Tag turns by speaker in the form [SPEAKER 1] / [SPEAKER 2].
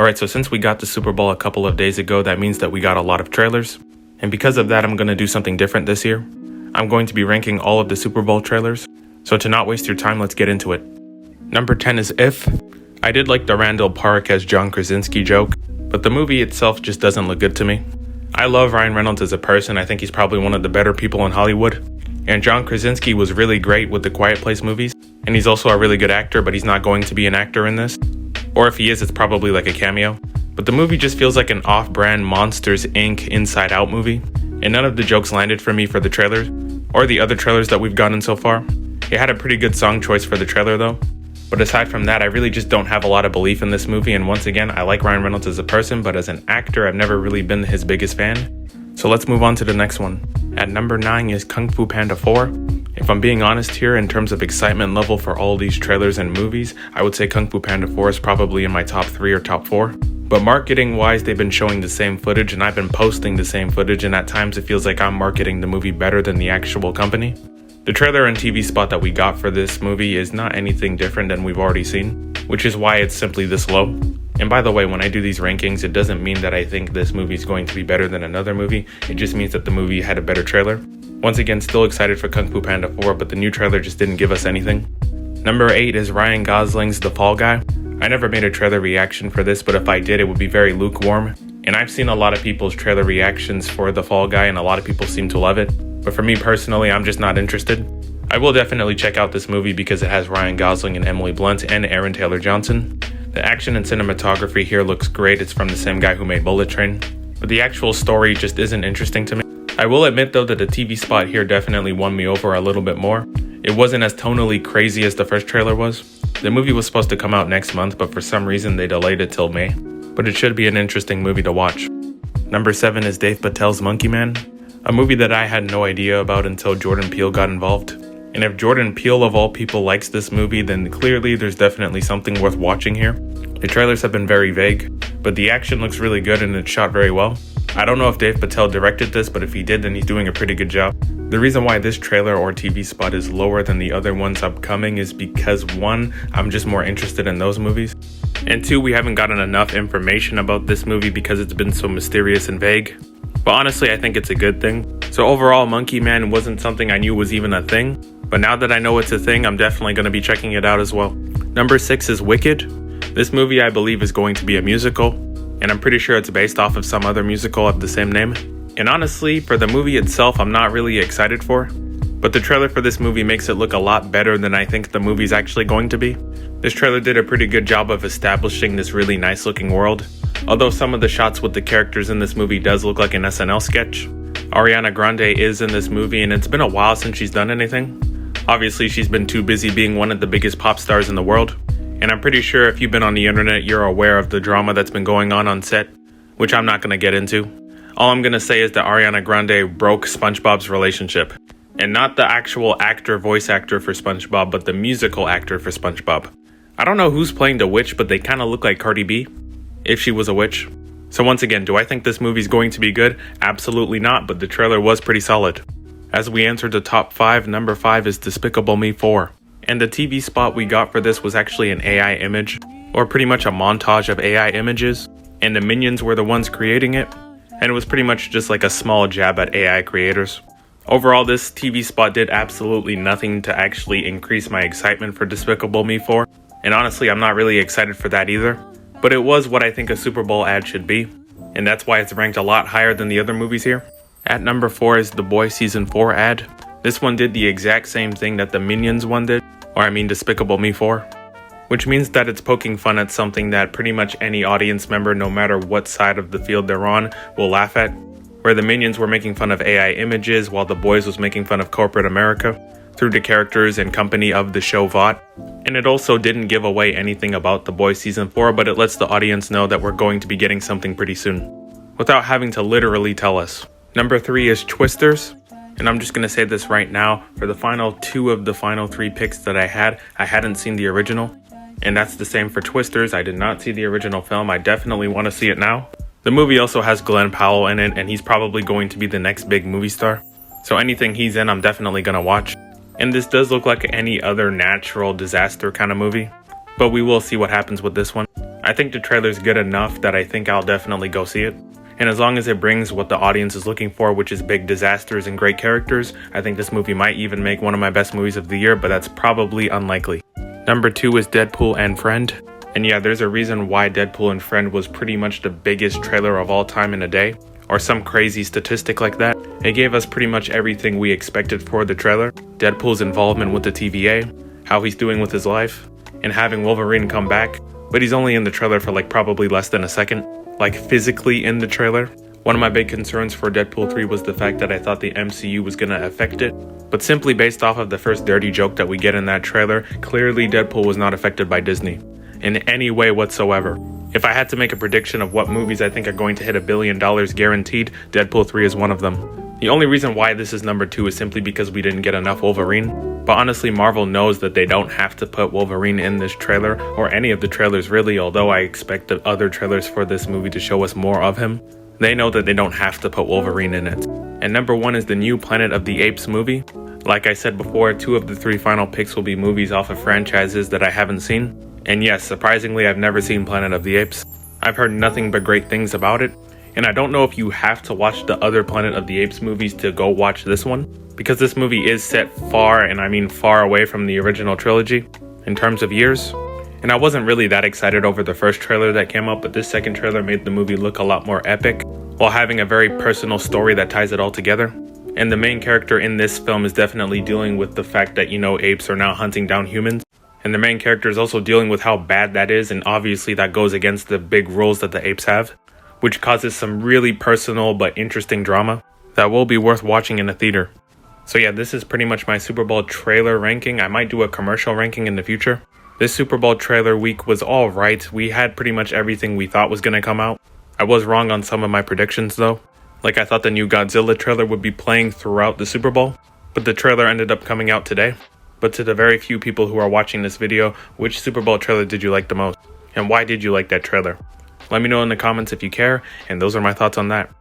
[SPEAKER 1] Alright, so since we got the Super Bowl a couple of days ago, that means that we got a lot of trailers. And because of that, I'm going to do something different this year. I'm going to be ranking all of the Super Bowl trailers. So to not waste your time, let's get into it. Number 10 is If. I did like the Randall Park as John Krasinski joke, but the movie itself just doesn't look good to me. I love Ryan Reynolds as a person. I think he's probably one of the better people in Hollywood. And John Krasinski was really great with the Quiet Place movies. And he's also a really good actor, but he's not going to be an actor in this. Or if he is, it's probably like a cameo. But the movie just feels like an off-brand Monsters, Inc. Inside Out movie. And none of the jokes landed for me for the trailers, or the other trailers that we've gotten so far. It had a pretty good song choice for the trailer though. But aside from that, I really just don't have a lot of belief in this movie, and once again, I like Ryan Reynolds as a person, but as an actor, I've never really been his biggest fan. So let's move on to the next one. At number 9 is Kung Fu Panda 4. If I'm being honest here, in terms of excitement level for all these trailers and movies, I would say Kung Fu Panda 4 is probably in my top 3 or top 4. But marketing wise, they've been showing the same footage and I've been posting the same footage, and at times it feels like I'm marketing the movie better than the actual company. The trailer and TV spot that we got for this movie is not anything different than we've already seen, which is why it's simply this low. And by the way, when I do these rankings, it doesn't mean that I think this movie is going to be better than another movie, it just means that the movie had a better trailer. Once again, still excited for Kung Fu Panda 4, but the new trailer just didn't give us anything. Number 8 is Ryan Gosling's The Fall Guy. I never made a trailer reaction for this, but if I did, it would be very lukewarm. And I've seen a lot of people's trailer reactions for The Fall Guy, and a lot of people seem to love it. But for me personally, I'm just not interested. I will definitely check out this movie because it has Ryan Gosling and Emily Blunt and Aaron Taylor Johnson. The action and cinematography here looks great. It's from the same guy who made Bullet Train. But the actual story just isn't interesting to me. I will admit though that the TV spot here definitely won me over a little bit more. It wasn't as tonally crazy as the first trailer was. The movie was supposed to come out next month, but for some reason they delayed it till May. But it should be an interesting movie to watch. Number 7 is Dave Patel's Monkey Man, a movie that I had no idea about until Jordan Peele got involved. And if Jordan Peele of all people likes this movie, then clearly there's definitely something worth watching here. The trailers have been very vague, but the action looks really good and it's shot very well. I don't know if Dave Patel directed this, but if he did, then he's doing a pretty good job. The reason why this trailer or TV spot is lower than the other ones upcoming is because 1, I'm just more interested in those movies. And 2, we haven't gotten enough information about this movie because it's been so mysterious and vague. But honestly, I think it's a good thing. So overall, Monkey Man wasn't something I knew was even a thing. But now that I know it's a thing, I'm definitely going to be checking it out as well. Number 6 is Wicked. This movie I believe is going to be a musical, and I'm pretty sure it's based off of some other musical of the same name. And honestly, for the movie itself, I'm not really excited for. But the trailer for this movie makes it look a lot better than I think the movie's actually going to be. This trailer did a pretty good job of establishing this really nice looking world. Although some of the shots with the characters in this movie does look like an SNL sketch. Ariana Grande is in this movie, and it's been a while since she's done anything. Obviously, she's been too busy being one of the biggest pop stars in the world. And I'm pretty sure if you've been on the internet, you're aware of the drama that's been going on set, which I'm not going to get into. All I'm going to say is that Ariana Grande broke SpongeBob's relationship. And not the actual voice actor for SpongeBob, but the musical actor for SpongeBob. I don't know who's playing the witch, but they kind of look like Cardi B, if she was a witch. So once again, do I think this movie's going to be good? Absolutely not, but the trailer was pretty solid. As we enter the top 5, number 5 is Despicable Me 4. And the TV spot we got for this was actually an AI image, or pretty much a montage of AI images, and the Minions were the ones creating it, and it was pretty much just like a small jab at AI creators. Overall, this TV spot did absolutely nothing to actually increase my excitement for Despicable Me 4, and honestly, I'm not really excited for that either, but it was what I think a Super Bowl ad should be, and that's why it's ranked a lot higher than the other movies here. At number 4 is The Boys Season 4 ad. This one did the exact same thing that the Minions one did, Despicable Me 4. Which means that it's poking fun at something that pretty much any audience member, no matter what side of the field they're on, will laugh at. Where the Minions were making fun of AI images, while The Boys was making fun of corporate America, through the characters and company of the show Vought. And it also didn't give away anything about The Boys Season 4, but it lets the audience know that we're going to be getting something pretty soon, without having to literally tell us. Number 3 is Twisters, and I'm just going to say this right now, for the final 2 of the final 3 picks that I hadn't seen the original, and that's the same for Twisters. I did not see the original film. I definitely want to see it now. The movie also has Glenn Powell in it, and he's probably going to be the next big movie star, so anything he's in, I'm definitely going to watch. And this does look like any other natural disaster kind of movie, but we will see what happens with this one. I think the trailer's good enough that I think I'll definitely go see it. And as long as it brings what the audience is looking for, which is big disasters and great characters, I think this movie might even make one of my best movies of the year, but that's probably unlikely. Number 2 is Deadpool and Friend. And yeah, there's a reason why Deadpool and Friend was pretty much the biggest trailer of all time in a day, or some crazy statistic like that. It gave us pretty much everything we expected for the trailer. Deadpool's involvement with the TVA, how he's doing with his life, and having Wolverine come back. But he's only in the trailer for like probably less than a second, like physically in the trailer. One of my big concerns for Deadpool 3 was the fact that I thought the MCU was gonna affect it. But simply based off of the first dirty joke that we get in that trailer, clearly Deadpool was not affected by Disney in any way whatsoever. If I had to make a prediction of what movies I think are going to hit $1 billion guaranteed, Deadpool 3 is one of them. The only reason why this is number 2 is simply because we didn't get enough Wolverine. But honestly, Marvel knows that they don't have to put Wolverine in this trailer, or any of the trailers really, although I expect the other trailers for this movie to show us more of him. They know that they don't have to put Wolverine in it. And number 1 is the new Planet of the Apes movie. Like I said before, 2 of the 3 final picks will be movies off of franchises that I haven't seen. And yes, surprisingly, I've never seen Planet of the Apes. I've heard nothing but great things about it. And I don't know if you have to watch the other Planet of the Apes movies to go watch this one, because this movie is set far, and I mean far away from the original trilogy in terms of years. And I wasn't really that excited over the first trailer that came out, but this second trailer made the movie look a lot more epic, while having a very personal story that ties it all together. And the main character in this film is definitely dealing with the fact that, apes are now hunting down humans. And the main character is also dealing with how bad that is, and obviously that goes against the big rules that the apes have, which causes some really personal but interesting drama that will be worth watching in a theater. So yeah, this is pretty much my Super Bowl trailer ranking. I might do a commercial ranking in the future. This Super Bowl trailer week was alright. We had pretty much everything we thought was going to come out. I was wrong on some of my predictions though. Like I thought the new Godzilla trailer would be playing throughout the Super Bowl, but the trailer ended up coming out today. But to the very few people who are watching this video, which Super Bowl trailer did you like the most? And why did you like that trailer? Let me know in the comments if you care, and those are my thoughts on that.